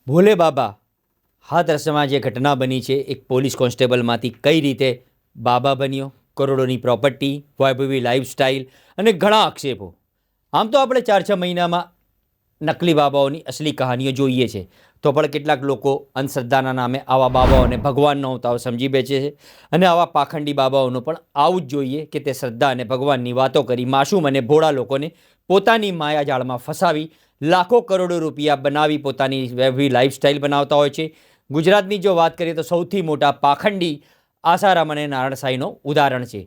ભોલે બાબા હાથરસમાં જે ઘટના બની છે, એક પોલીસ કોન્સ્ટેબલમાંથી કઈ રીતે બાબા બન્યો, કરોડોની પ્રોપર્ટી, વૈભવી લાઈફસ્ટાઈલ અને ઘણા આક્ષેપો. આમ તો આપણે 4-6 મહિનામાં નકલી બાબાઓની અસલી કહાનીઓ જોઈએ છે, તો પણ કેટલાક લોકો અંધશ્રદ્ધાના નામે આવા બાબાઓને ભગવાન નહોતા સમજી બેસે છે. અને આવા પાખંડી બાબાઓનું પણ આવું જ જોઈએ કે તે શ્રદ્ધા અને ભગવાનની વાતો કરી માસૂમ અને ભોળા લોકોને પોતાની માયાજાળમાં ફસાવી લાખો કરોડો રૂપિયા બનાવી પોતાની વૈભવી લાઈફસ્ટાઈલ બનાવતા હોય છે. ગુજરાતની જો વાત કરીએ તો સૌથી મોટા પાખંડી આસારામ અને નારાયણ ઉદાહરણ છે.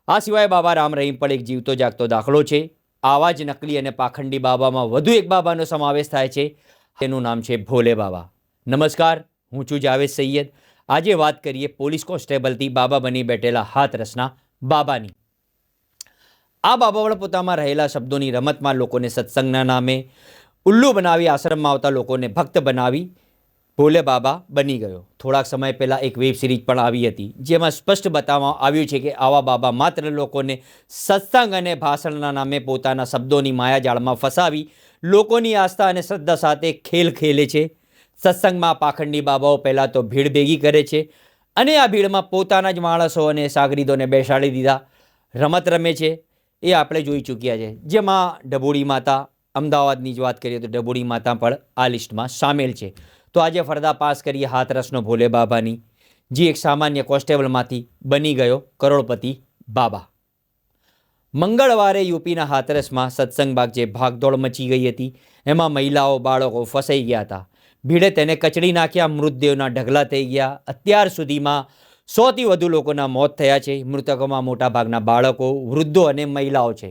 આ સિવાય બાબા રામ રહીમ પણ એક જીવતો જાગતો દાખલો છે. આવા જ નકલી અને પાખંડી બાબામાં વધુ એક બાબાનો સમાવેશ થાય છે. તેનું નામ છે ભોલે બાબા. નમસ્કાર, હું છું જાવેદ સૈયદ. આજે વાત કરીએ પોલીસ કોન્સ્ટેબલથી બાબા બની બેઠેલા હાથરસના બાબાની. આ બાબા પણ પોતામાં રહેલા શબ્દોની રમતમાં લોકોને સત્સંગના નામે ઉલ્લુ બનાવી આશ્રમમાં આવતા લોકોને ભક્ત બનાવી ભોલે બાબા બની ગયો. થોડાક સમય પહેલાં એક વેબ સિરીઝ પણ આવી હતી, જેમાં સ્પષ્ટ બતાવવામાં આવ્યું છે કે આવા બાબા માત્ર લોકોને સત્સંગ અને ભાષણના નામે પોતાના શબ્દોની માયાજાળમાં ફસાવી લોકોની આસ્થા અને શ્રદ્ધા સાથે ખેલ ખેલે છે. સત્સંગમાં પાખંડી બાબાઓ પહેલાં તો ભીડ ભેગી કરે છે અને આ ભીડમાં પોતાના જ માણસો અને સાગરીદોને બેસાડી દીધા રમત રમે છે. એ આપણે જોઈ ચૂક્યા છે, જેમાં ડભોળી માતા, અમદાવાદની જ વાત કરીએ તો ડભોળી માતા પણ આ લિસ્ટમાં સામેલ છે. તો આજે ફરદા પાસ કરીએ હાથરસનો ભોલે બાબાની, જે એક સામાન્ય કોન્સ્ટેબલમાંથી બની ગયો કરોડપતિ બાબા. મંગળવારે યુપીના હાથરસમાં સત્સંગ બાગ જે ભાગદોડ મચી ગઈ હતી, એમાં મહિલાઓ, બાળકો ફસાઈ ગયા હતા. ભીડે તેને કચડી નાખ્યા, મૃતદેહના ઢગલા થઈ ગયા. અત્યાર સુધીમાં 100થી વધુ લોકોના મોત થયા છે. મૃતકોમાં મોટાભાગના બાળકો, વૃદ્ધો અને મહિલાઓ છે.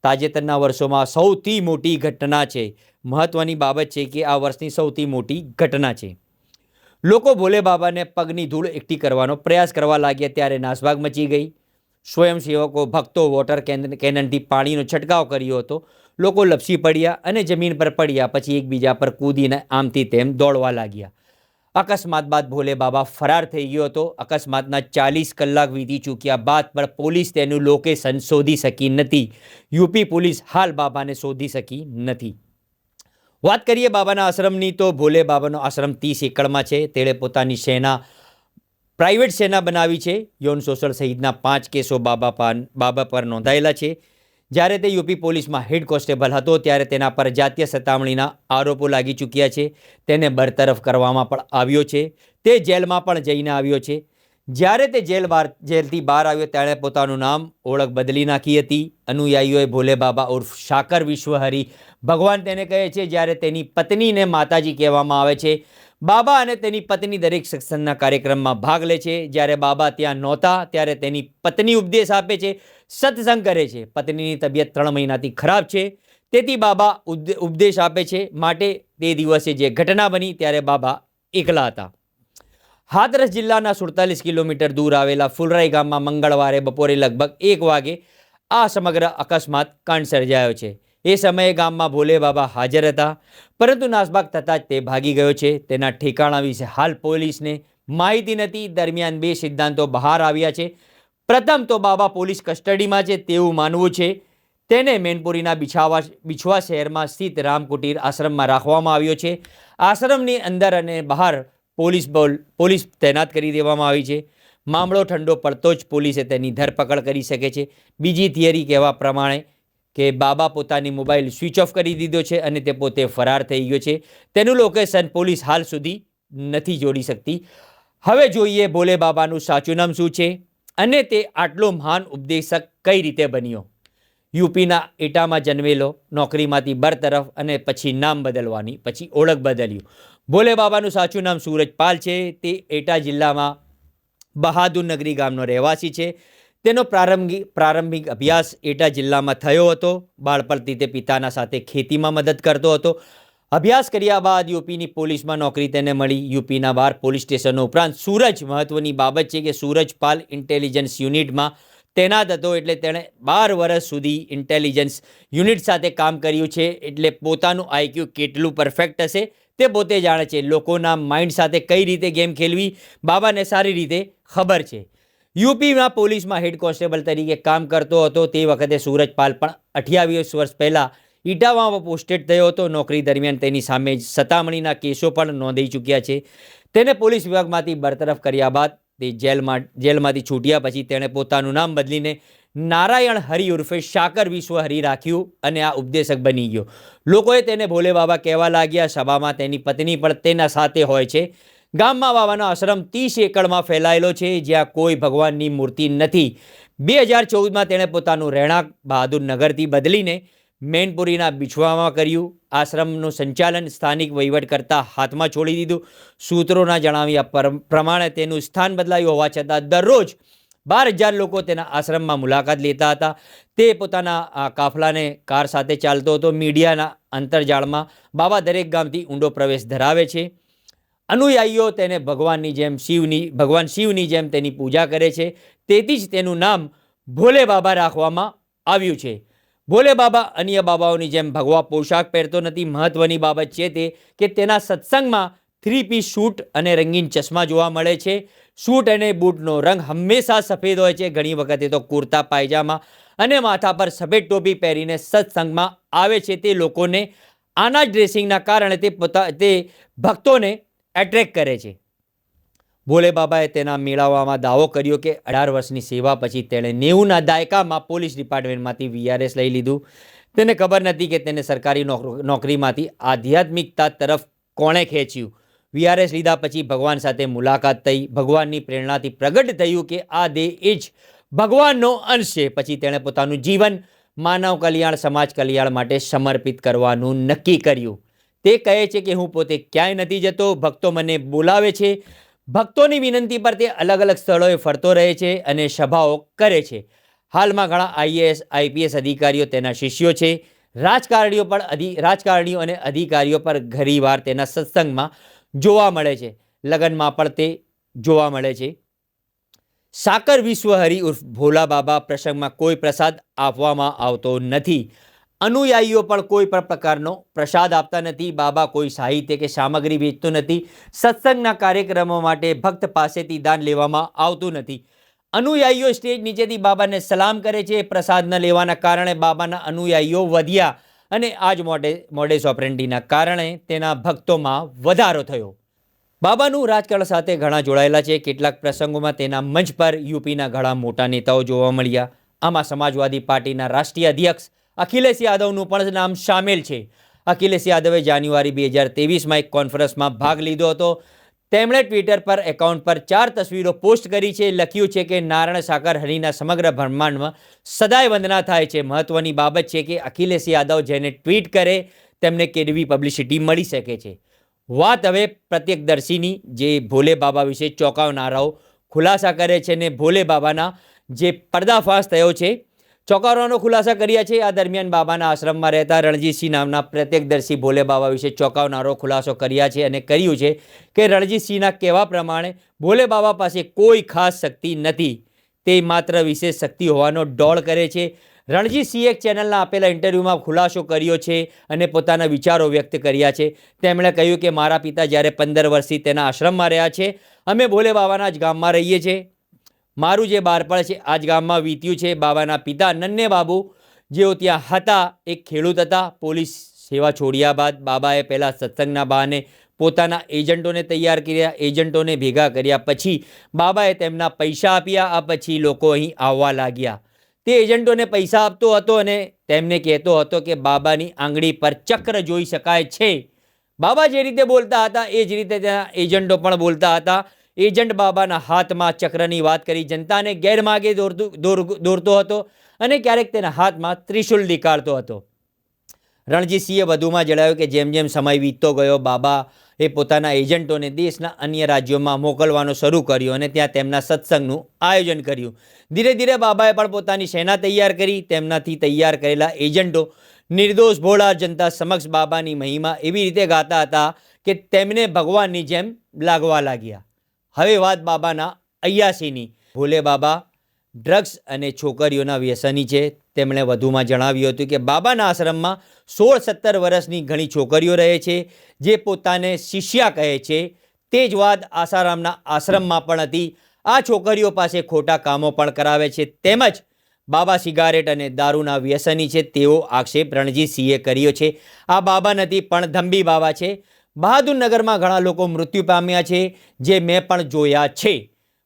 તાજેતરના વર્ષોમાં સૌથી મોટી ઘટના છે. મહત્વની બાબત છે કે આ વર્ષની સૌથી મોટી ઘટના છે. લોકો ભોલે બાબાને પગની ધૂળ એકઠી કરવાનો પ્રયાસ કરવા લાગ્યા ત્યારે નાસભાગ મચી ગઈ. સ્વયંસેવકો, ભક્તો વોટર કેનનથી પાણીનો છંટકાવ કર્યો હતો. લોકો લપસી પડ્યા અને જમીન પર પડ્યા, પછી એકબીજા પર કૂદીને આમથી તેમ દોડવા લાગ્યા. અકસ્માત બાદ ભોલે બાબા ફરાર થઈ ગયો હતો. અકસ્માતના 40 કલાક વીતી ચૂક્યા બાદ પણ પોલીસ તેનું લોકેશન શોધી શકી નથી. યુપી પોલીસ હાલ બાબાને શોધી શકી નથી. વાત કરીએ બાબાના આશ્રમની, તો ભોલે બાબાનો આશ્રમ 30 એકડમાં છે. તેણે પોતાની સેના, પ્રાઇવેટ સેના બનાવી છે. યૌન શોષણ સહિતના 5 કેસો બાબા પર નોંધાયેલા છે. જ્યારે તે યુપી પોલીસમાં હેડ કોન્સ્ટેબલ હતો ત્યારે તેના પર જાતીય સતામણીના આરોપો લાગી ચૂક્યા છે. તેને બરતરફ કરવામાં પણ આવ્યો છે. તે જેલમાં પણ જઈને આવ્યો છે. જ્યારે તે જેલથી બહાર આવ્યો તેણે પોતાનું નામ, ઓળખ બદલી નાખી હતી. અનુયાયીઓએ ભોલે બાબા ઉર્ફ શાકર વિશ્વહરી ભગવાન તેને કહે છે. જ્યારે તેની પત્નીને માતાજી કહેવામાં આવે છે. બાબા અને તેની પત્ની દરેક સત્સંગના કાર્યક્રમમાં ભાગ લે છે. જ્યારે બાબા ત્યાં નહોતા ત્યારે તેની પત્ની ઉપદેશ આપે છે, સત્સંગ કરે છે. પત્નીની તબિયત 3 મહિનાથી ખરાબ છે, તેથી બાબા ઉપદેશ આપે છે. માટે તે દિવસે જે ઘટના બની ત્યારે બાબા એકલા હતા. હાથરસ જિલ્લાના 47 કિલોમીટર દૂર આવેલા ફુલરાઈ ગામમાં મંગળવારે બપોરે લગભગ 1 વાગે આ સમગ્ર અકસ્માત કાંડ સર્જાયો છે. એ સમયે ગામમાં ભોલે બાબા હાજર હતા, પરંતુ નાસભાગ થતાં જ તે ભાગી ગયો છે. તેના ઠેકાણા વિશે હાલ પોલીસને માહિતી નથી. દરમિયાન 2 સિદ્ધાંતો બહાર આવ્યા છે. પ્રથમ તો બાબા પોલીસ કસ્ટડીમાં છે તેવું માનવું છે. તેને મેનપુરીના બિછવા શહેરમાં સ્થિત રામકુટીર આશ્રમમાં રાખવામાં આવ્યો છે. આશ્રમની અંદર અને બહાર પોલીસ તૈનાત કરી દેવામાં આવી છે. મામલો ઠંડો પડતો જ પોલીસે તેની ધરપકડ કરી શકે છે. બીજી થિયરી કહેવા પ્રમાણે કે બાબા પોતાની મોબાઈલ સ્વિચ ઓફ કરી દીધો છે અને તે પોતે ફરાર થઈ ગયો છે. તેનું લોકેશન પોલીસ હાલ સુધી નથી જોડી શકતી. હવે જોઈએ ભોલે બાબાનું સાચું નામ શું છે અને તે આટલો મહાન ઉપદેશક કઈ રીતે બન્યો. યુપીના એટામાં જન્મેલો, નોકરીમાંથી બરતરફ અને પછી નામ બદલવાની, પછી ઓળખ બદલ્યું. ભોલે બાબાનું સાચું નામ સૂરજપાલ છે. તે એટા જિલ્લામાં બહાદુરનગરી ગામનો રહેવાસી છે. તેનો પ્રારંભિક અભ્યાસ એટા જિલ્લામાં થયો હતો. બાળપણથી તે પિતાના સાથે ખેતીમાં મદદ કરતો હતો. અભ્યાસ કર્યા બાદ યુપીની પોલીસમાં નોકરી તેને મળી. યુપીના 12 પોલીસ સ્ટેશનો ઉપરાંત મહત્વની બાબત છે કે સૂરજપાલ ઇન્ટેલિજન્સ યુનિટમાં તૈનાત હતો. એટલે તેણે 12 વર્ષ સુધી ઇન્ટેલિજન્સ યુનિટ સાથે કામ કર્યું છે. એટલે પોતાનું આઈક્યુ કેટલું પરફેક્ટ હશે તે પોતે જાણે છે. લોકોના માઇન્ડ સાથે કઈ રીતે ગેમ ખેલવી બાબાને સારી રીતે ખબર છે. યુપીના પોલીસમાં હેડ કોન્સ્ટેબલ તરીકે કામ કરતો હતો. તે વખતે સૂરજપાલ પણ 28 વર્ષ પહેલાં ઇટાવામાં પોસ્ટેડ થયો હતો. નોકરી દરમિયાન તેની સામે સતામણીના કેસો પણ નોંધાઈ ચૂક્યા છે. તેને પોલીસ વિભાગમાંથી બરતરફ કર્યા બાદ તે જેલમાંથી છૂટ્યા પછી તેણે પોતાનું નામ બદલીને નારાયણ હરિ ઉર્ફે શાકર વિશ્વ હરિ રાખ્યું અને આ ઉપદેશક બની ગયો. લોકોએ તેને ભોલે બાબા કહેવા લાગ્યા. સભામાં તેની પત્ની પણ તેના સાથે હોય છે. ગામમાં બાબાનો આશ્રમ 30 એકડમાં ફેલાયેલો છે, જ્યાં કોઈ ભગવાનની મૂર્તિ નથી. 2014માં તેણે પોતાનું રહેણાંક બહાદુરનગરથી બદલીને મેનપુરીના બિછવામાં કર્યું. આશ્રમનું સંચાલન સ્થાનિક વહીવટકર્તા હાથમાં છોડી દીધું. સૂત્રોના જણાવ્યા પ્રમાણે તેનું સ્થાન બદલાયું હોવા છતાં દરરોજ 12,000 લોકો તેના આશ્રમમાં મુલાકાત લેતા હતા. તે પોતાના કાફલાને કાર સાથે ચાલતો હતો. મીડિયાના અંતરજાળમાં બાબા દરેક ગામથી ઊંડો પ્રવેશ ધરાવે છે. અનુયાયીઓ તેને ભગવાન શિવની જેમ તેની પૂજા કરે છે. તેથી જ તેનું નામ ભોલે બાબા રાખવામાં આવ્યું છે. ભોલે બાબા અન્ય બાબાઓની જેમ ભગવા પોશાક પહેરતો નથી. મહત્વની બાબત છે તે કે તેના સત્સંગમાં 3 પીસ સૂટ અને રંગીન ચશ્મા જોવા મળે છે. સૂટ અને બૂટનો રંગ હંમેશા સફેદ હોય છે. ઘણી વખતે તો કુર્તા પાયજામા અને માથા પર સફેદ ટોપી પહેરીને સત્સંગમાં આવે છે. તે લોકોને આના જ ડ્રેસિંગના કારણે તે ભક્તોને એટ્રેક્ટ કરે છે. ભોલે બાબાએ તેના મેળાવામાં દાવો કર્યો કે 18 વર્ષની સેવા પછી તેણે 90ના દાયકામાં પોલીસ ડિપાર્ટમેન્ટમાંથી VRS લઈ લીધું. તેને ખબર નથી કે તેને સરકારી નોકરીમાંથી આધ્યાત્મિકતા તરફ કોણે ખેંચ્યું. VRS લીધા પછી ભગવાન સાથે મુલાકાત થઈ. ભગવાનની પ્રેરણાથી પ્રગટ થયું કે આ દેહ એ જ ભગવાનનો અંશ છે. પછી તેણે પોતાનું જીવન માનવ કલ્યાણ, સમાજ કલ્યાણ માટે સમર્પિત કરવાનું નક્કી કર્યું. તે કહે છે કે હું પોતે ક્યાંય નથી જતો. ભક્તો મને બોલાવે છે. ભક્તોની વિનંતી પર તે અલગ અલગ સ્થળોએ ફરતો રહે છે અને સભાઓ કરે છે. હાલમાં ઘણા IAS IPS અધિકારીઓ તેના શિષ્યો છે. રાજકારણીઓ અને અધિકારીઓ પર ઘણીવાર તેના સત્સંગમાં જોવા મળે છે. લગ્નમાં પણ તે જોવા મળે છે. સાકર વિશ્વ હરિ ઉર્ફ ભોલા બાબા પ્રસંગમાં કોઈ પ્રસાદ આપવામાં આવતો નથી. અનુયાયીઓ પણ કોઈ પણ પ્રકારનો પ્રસાદ આપતા નથી. બાબા કોઈ સાહિત્ય કે સામગ્રી વેચતો નથી. સત્સંગના કાર્યક્રમો માટે ભક્ત પાસેથી દાન લેવામાં આવતું નથી. અનુયાયીઓ સ્ટેજ નીચેથી બાબાને સલામ કરે છે. પ્રસાદ ન લેવાના કારણે બાબાના અનુયાયીઓ વધ્યા અને આ જ મોડેસ ઓપરેન્ડીના કારણે તેના ભક્તોમાં વધારો થયો. બાબાનું રાજકારણ સાથે ઘણા જોડાયેલા છે. કેટલાક પ્રસંગોમાં તેના મંચ પર યુપીના ઘણા મોટા નેતાઓ જોવા મળ્યા. આમાં સમાજવાદી પાર્ટીના રાષ્ટ્રીય અધ્યક્ષ અખિલેશ યાદવનું પણ નામ સામેલ છે. અખિલેશ યાદવે જાન્યુઆરી 2023માં એક કોન્ફરન્સમાં ભાગ લીધો હતો. તેમણે ટ્વિટર પર એકાઉન્ટ પર 4 તસવીરો પોસ્ટ કરી છે. લખ્યું છે કે નારાયણ સાકર હરિના સમગ્ર બ્રહ્માંડમાં સદાય વંદના થાય છે. મહત્વની બાબત છે કે અખિલેશ યાદવ જેને ટ્વીટ કરે તેમને કેવી પબ્લિસિટી મળી શકે છે. વાત હવે પ્રત્યક્ષદર્શીની, જે ભોલે બાબા વિશે ચોંકાવનારાઓ ખુલાસા કરે છે અને ભોલે બાબાના જે પર્દાફાશ થયો છે, ચોંકાવવાનો ખુલાસા કર્યા છે. આ દરમિયાન બાબાના આશ્રમમાં રહેતા રણજીતસિંહ નામના પ્રત્યક્ષદર્શી ભોલે બાબા વિશે ચોંકાવનારો ખુલાસો કર્યા છે અને કહ્યું છે કે રણજીતસિંહના કહેવા પ્રમાણે ભોલે બાબા પાસે કોઈ ખાસ શક્તિ નથી. તે માત્ર વિશેષ શક્તિ હોવાનો ડોળ કરે છે. રણજીતસિંહે એક ચેનલના આપેલા ઇન્ટરવ્યૂમાં ખુલાસો કર્યો છે અને પોતાના વિચારો વ્યક્ત કર્યા છે. તેમણે કહ્યું કે મારા પિતા જ્યારે 15 વર્ષથી તેના આશ્રમમાં રહ્યા છે. અમે ભોલે બાબાના જ ગામમાં રહીએ છીએ. મારું જે બાળપણ છે આ જ ગામમાં વીત્યું છે. બાબાના પિતા નન્ને બાબુ જેઓ ત્યાં હતા એક ખેડૂત હતા. પોલીસ સેવા છોડ્યા બાદ બાબાએ પહેલાં સત્સંગના બહાને પોતાના એજન્ટોને તૈયાર કર્યા. એજન્ટોને ભેગા કર્યા પછી બાબાએ તેમના પૈસા આપ્યા. આ પછી લોકો અહીં આવવા લાગ્યા. તે એજન્ટોને પૈસા આપતો હતો અને તેમને કહેતો હતો કે બાબાની આંગળી પર ચક્ર જોઈ શકાય છે. બાબા જે રીતે બોલતા હતા એ જ રીતે તેના એજન્ટો પણ બોલતા હતા. એજન્ટ બાબાના હાથમાં ચક્રની વાત કરી જનતાને ગેરમાર્ગે દોરતો હતો અને ક્યારેક તેના હાથમાં ત્રિશુલ દેખાડતો હતો. રણજીતસિંહે વધુમાં જણાવ્યું કે જેમ જેમ સમય વીતતો ગયો, બાબાએ પોતાના એજન્ટોને દેશના અન્ય રાજ્યોમાં મોકલવાનો શરૂ કર્યો અને ત્યાં તેમના સત્સંગનું આયોજન કર્યું. ધીરે ધીરે બાબાએ પણ પોતાની સેના તૈયાર કરી. તેમનાથી તૈયાર કરેલા એજન્ટો નિર્દોષ ભોળા જનતા સમક્ષ બાબાની મહિમા એવી રીતે ગાતા હતા કે તેમને ભગવાનની જેમ લાગવા લાગ્યા. હવે વાત બાબાના અય્યાસીની. ભોલે બાબા ડ્રગ્સ અને છોકરીઓના વ્યસની છે. તેમણે વધુમાં જણાવ્યું હતું કે બાબાના આશ્રમમાં 16-17 વર્ષની ઘણી છોકરીઓ રહે છે જે પોતાને શિષ્યા કહે છે. તે જ વાત આસારામના આશ્રમમાં પણ હતી. આ છોકરીઓ પાસે ખોટા કામો પણ કરાવે છે તેમજ બાબા સિગારેટ અને દારૂના વ્યસની છે તેવો આક્ષેપ રણજીતસિંહે કર્યો છે. આ બાબા નથી પણ ધંબી બાબા છે. બહાદુરનગરમાં ઘણા લોકો મૃત્યુ પામ્યા છે, જે મેં પણ જોયા છે.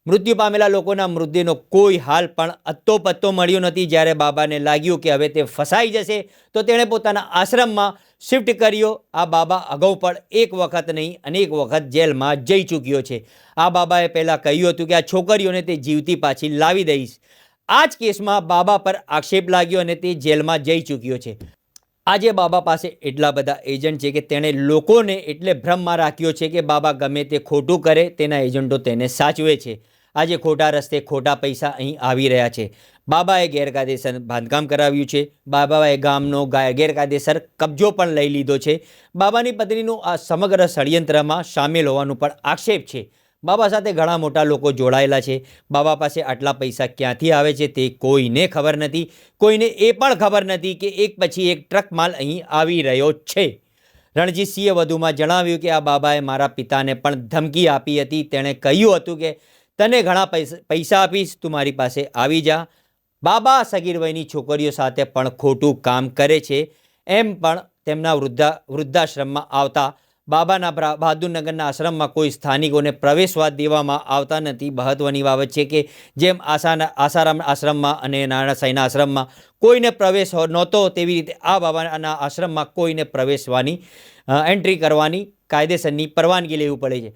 મૃત્યુ પામેલા લોકોના મૃતદેહનો કોઈ હાલ પણ અત્તો પત્તો મળ્યો નથી. જ્યારે બાબાને લાગ્યું કે હવે તે ફસાઈ જશે તો તેણે પોતાના આશ્રમમાં શિફ્ટ કર્યો. આ બાબા અગાઉ પણ એક વખત નહીં અનેક વખત જેલમાં જઈ ચૂક્યો છે. આ બાબાએ પહેલાં કહ્યું હતું કે આ છોકરીઓને તે જીવતી પાછી લાવી દઈશ. આ જ કેસમાં બાબા પર આક્ષેપ લાગ્યો અને તે જેલમાં જઈ ચૂક્યો છે. આજે બાબા પાસે એટલા બધા એજન્ટ છે કે તેણે લોકોને એટલે ભ્રમમાં રાખ્યો છે કે બાબા ગમે તે ખોટું કરે તેના એજન્ટો તેને સાચવે છે. આજે ખોટા રસ્તે ખોટા પૈસા અહીં આવી રહ્યા છે. બાબાએ ગેરકાયદેસર બાંધકામ કરાવ્યું છે. બાબાએ ગામનો ગેરકાયદેસર કબજો પણ લઈ લીધો છે. બાબાની પત્નીનું આ સમગ્ર ષડયંત્રમાં સામેલ હોવાનું પણ આક્ષેપ છે. બાબા સાથે ઘણા મોટા લોકો જોડાયેલા છે. બાબા પાસે આટલા પૈસા ક્યાંથી આવે છે તે કોઈને ખબર નથી. કોઈને એ પણ ખબર નથી કે એક પછી એક ટ્રક માલ અહીં આવી રહ્યો છે. રણજીતસિંહે વધુમાં જણાવ્યું કે આ બાબાએ મારા પિતાને પણ ધમકી આપી હતી. તેણે કહ્યું હતું કે તને ઘણા પૈસા આપીશ, તું મારી પાસે આવી જા. બાબા સગીર વયની છોકરીઓ સાથે પણ ખોટું કામ કરે છે એમ પણ તેમના વૃદ્ધાશ્રમમાં આવતા બાબાના બહાદુરનગરના આશ્રમમાં કોઈ સ્થાનિકોને પ્રવેશવા દેવામાં આવતા નથી. મહત્વની બાબત છે કે જેમ આસારામ આશ્રમમાં અને નારાયણ આશ્રમમાં કોઈને પ્રવેશ નહોતો, તેવી રીતે આ બાબાના આશ્રમમાં કોઈને પ્રવેશવાની એન્ટ્રી કરવાની કાયદેસરની પરવાનગી લેવી પડે છે.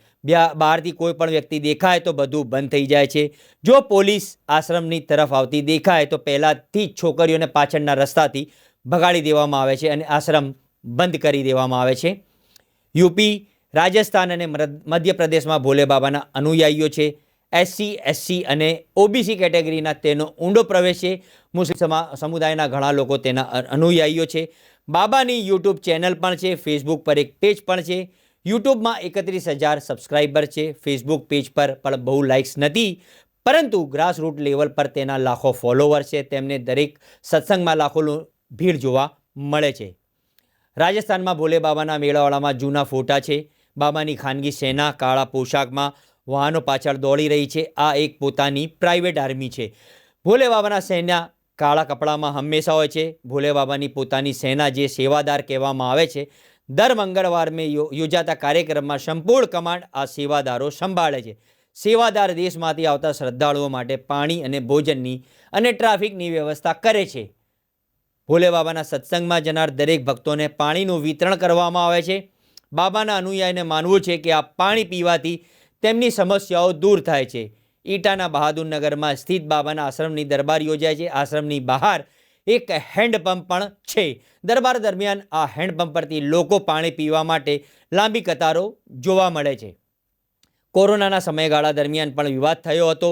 બહારથી કોઈ પણ વ્યક્તિ દેખાય તો બધું બંધ થઈ જાય છે. જો પોલીસ આશ્રમની તરફ આવતી દેખાય તો પહેલાંથી જ છોકરીઓને પાછળના રસ્તાથી ભગાડી દેવામાં આવે છે અને આશ્રમ બંધ કરી દેવામાં આવે છે. યુપી, રાજસ્થાન અને મધ્યપ્રદેશમાં ભોલે બાબાના અનુયાયીઓ છે. SC, SC અને OBC કેટેગરીના તેનો ઊંડો પ્રવેશ છે. મુસ્લિમ સમુદાયના ઘણા લોકો તેના અનુયાયીઓ છે. બાબાની યુટ્યુબ ચેનલ પણ છે. ફેસબુક પર એક પેજ પણ છે. યુટ્યુબમાં 31,000 સબસ્ક્રાઈબર છે. ફેસબુક પેજ પર પણ બહુ લાઇક્સ નથી, પરંતુ ગ્રાસરૂટ લેવલ પર તેના લાખો ફોલોવર છે. તેમને દરેક સત્સંગમાં લાખોનું ભીડ જોવા મળે છે. રાજસ્થાનમાં ભોલે બાબાના મેળાવાળામાં જૂના ફોટા છે. બાબાની ખાનગી સેના કાળા પોશાકમાં વાહનો પાછળ દોડી રહી છે. આ એક પોતાની પ્રાઇવેટ આર્મી છે. ભોલે બાબાના સેના કાળા કપડામાં હંમેશા હોય છે. ભોલે બાબાની પોતાની સેના જે સેવાદાર કહેવામાં આવે છે, દર મંગળવારે યોજાતા કાર્યક્રમમાં સંપૂર્ણ કમાન્ડ આ સેવાદારો સંભાળે છે. સેવાદાર દેશમાંથી આવતા શ્રદ્ધાળુઓ માટે પાણી અને ભોજનની અને ટ્રાફિકની વ્યવસ્થા કરે છે. ભોલે બાબાના સત્સંગમાં જનાર દરેક ભક્તોને પાણીનું વિતરણ કરવામાં આવે છે. બાબાના અનુયાયીને માનવું છે કે આ પાણી પીવાથી તેમની સમસ્યાઓ દૂર થાય છે. ઈટાના બહાદુરનગરમાં સ્થિત બાબાના આશ્રમની દરબાર યોજાય છે. આશ્રમની બહાર એક હેન્ડપંપ પણ છે. દરબાર દરમિયાન આ હેન્ડપંપ પરથી લોકો પાણી પીવા માટે લાંબી કતારો જોવા મળે છે. કોરોનાના સમયગાળા દરમિયાન પણ વિવાદ થયો હતો.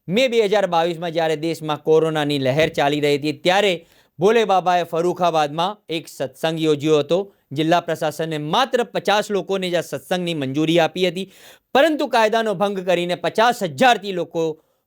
મે 2022માં જ્યારે દેશમાં કોરોનાની લહેર ચાલી રહી હતી ત્યારે ભોલે બાબાએ ફરુખાબાદમાં એક સત્સંગ યોજ્યો હતો. જિલ્લા પ્રશાસને માત્ર 50 લોકોને જ આ સત્સંગની મંજૂરી આપી હતી, પરંતુ કાયદાનો ભંગ કરીને 50,000થી લોકો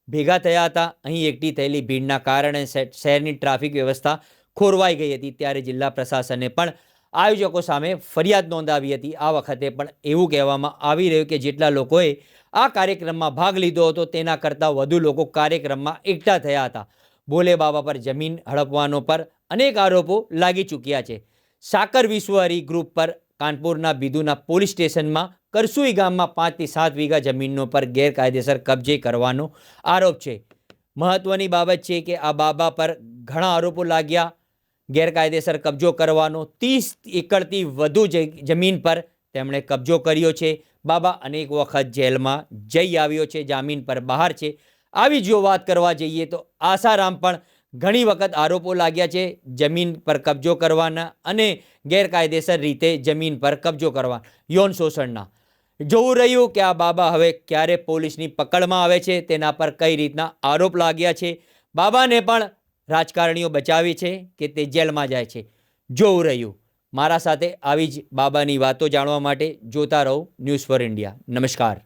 ભેગા થયા હતા. અહીં એકઠી થયેલી ભીડના કારણે શહેરની ટ્રાફિક વ્યવસ્થા ખોરવાઈ ગઈ હતી. ત્યારે જિલ્લા પ્રશાસને પણ આયોજકો સામે ફરિયાદ નોંધાવી હતી. આ વખતે પણ એવું કહેવામાં આવી રહ્યું કે જેટલા લોકોએ આ કાર્યક્રમમાં ભાગ લીધો હતો તેના કરતાં વધુ લોકો કાર્યક્રમમાં એકઠા થયા હતા. ભોલે બાબા પર જમીન હડપવાનો પર અનેક આરોપો લાગી ચૂક્યા છે. સાકર વિશ્વહરી ગ્રુપ પર કાનપુરના બિદુના પોલીસ સ્ટેશનમાં કરસુઈ ગામમાં 5 થી 7 વીઘા જમીનનો પર ગેરકાયદેસર કબજે કરવાનો આરોપ છે. મહત્વની બાબત છે કે આ બાબા પર ઘણા આરોપો લાગ્યા. ગેરકાયદેસર કબજો કરવાનો 30 એકરથી વધુ જમીન પર તેમણે કબજો કર્યો છે. બાબા અનેક વખત જેલમાં જઈ આવ્યો છે, જામીન પર બહાર છે. આવી જો વાત કરવા જઈએ તો આસારામ પણ ઘણી વખત આરોપો લાગ્યા છે જમીન પર કબજો કરવાના અને ગેરકાયદેસર રીતે જમીન પર કબજો કરવા, યૌન શોષણના. જોવું રહ્યું કે આ બાબા હવે ક્યારે પોલીસની પકડમાં આવે છે, તેના પર કઈ રીતના આરોપ લાગ્યા છે. બાબાને પણ રાજકારણીઓ બચાવી છે કે તે જેલમાં જાય છે, જોવું રહ્યું. મારા સાથે આવી જ બાબાની વાતો જાણવા માટે જોતા રહો ન્યૂઝ ફોર ઇન્ડિયા. નમસ્કાર.